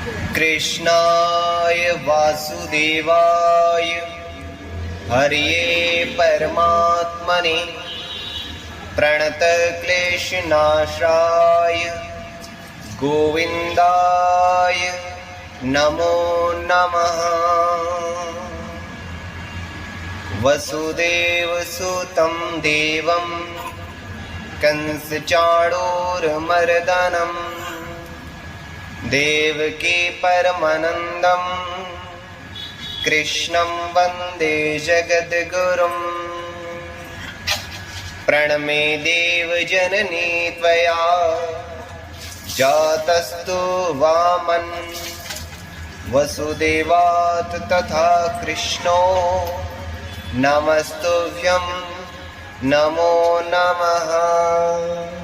कृष्णाय वासुदेवाय हरये परमात्मने प्रणतक्लेशनाशाय गोविन्दाय नमो नमः। वसुदेवसुतं देवं कंसचाणूरमर्दनं देवकी परमानन्दं कृष्णं वन्दे जगद्गुरुम्। प्रणमे देवजननी त्वया जातस्तु वामन् वसुदेवात् तथा कृष्णो नमस्तुभ्यं नमो नमः।